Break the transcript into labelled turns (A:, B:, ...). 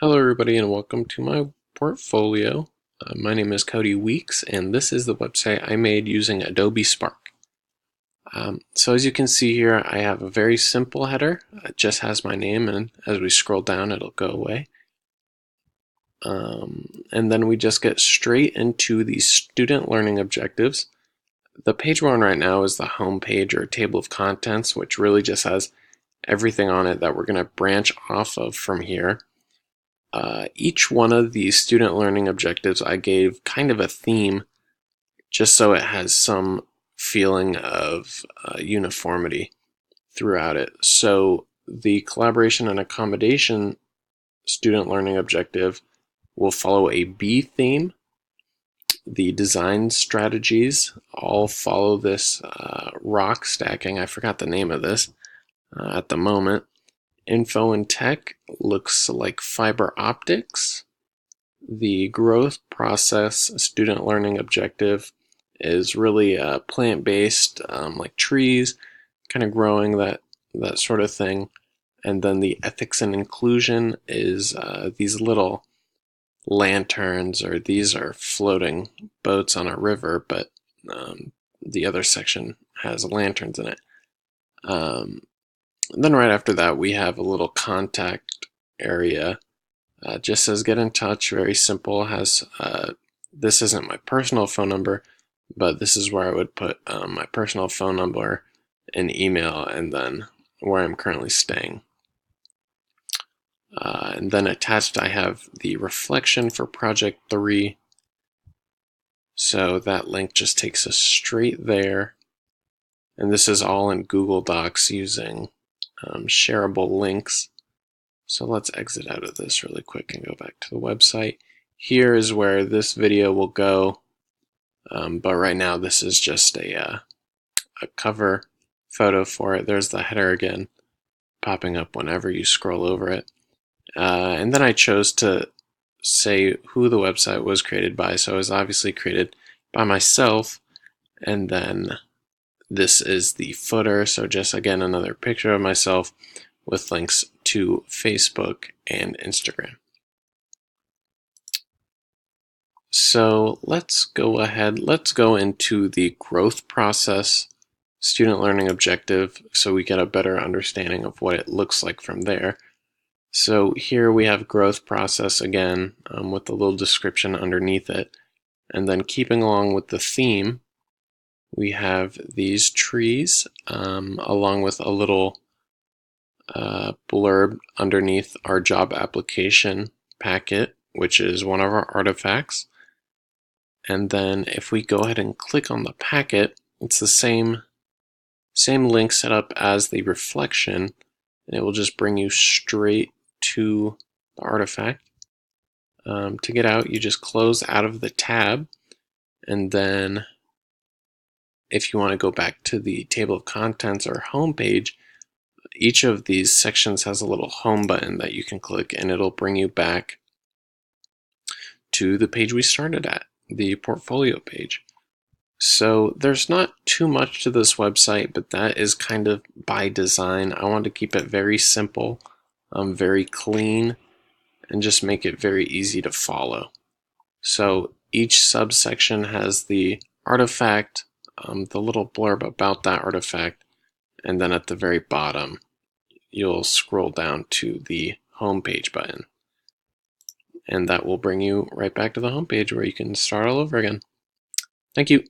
A: Hello, everybody, and welcome to my portfolio. My name is Cody Weeks, and this is the website I made using Adobe Spark. So as you can see here, I have a very simple header. It just has my name, and as we scroll down, it'll go away. And then we just get straight into the student learning objectives. The page we're on right now is the home page or table of contents, which really just has everything on it that we're going to branch off of from here. Each one of these student learning objectives I gave kind of a theme just so it has some feeling of uniformity throughout it. So the collaboration and accommodation student learning objective will follow a B theme. The design strategies all follow this rock stacking. I forgot the name of this at the moment. Info and tech looks like fiber optics. The growth process student learning objective is really plant-based, like trees, kind of growing that sort of thing. And then the ethics and inclusion is these little lanterns, or these are floating boats on a river, but the other section has lanterns in it. Then right after that, we have a little contact area. Just says get in touch, very simple. Has this isn't my personal phone number, but this is where I would put my personal phone number and email, and then where I'm currently staying. And then attached I have the reflection for project 3. So that link just takes us straight there. And this is all in Google Docs using shareable links. So let's exit out of this really quick and go back to the website. Here is where this video will go, but right now this is just a cover photo for it. There's the header again, popping up whenever you scroll over it. And then I chose to say who the website was created by, so it was obviously created by myself. And then this is the footer, so just again another picture of myself with links to Facebook and Instagram. So let's go ahead, let's go into the growth process student learning objective so we get a better understanding of what it looks like from there. So here we have growth process again with a little description underneath it. And then keeping along with the theme, we have these trees along with a little blurb underneath our job application packet, which is one of our artifacts. And then if we go ahead and click on the packet, it's the same link setup as the reflection, and it will just bring you straight to the artifact. To get out, you just close out of the tab, and then if you want to go back to the table of contents or home page, each of these sections has a little home button that you can click, and it'll bring you back to the page we started at, the portfolio page. So there's not too much to this website, but that is kind of by design. I want to keep it very simple, very clean, and just make it very easy to follow. So each subsection has the artifact, the little blurb about that artifact, and then at the very bottom, you'll scroll down to the home page button. And that will bring you right back to the home page where you can start all over again. Thank you.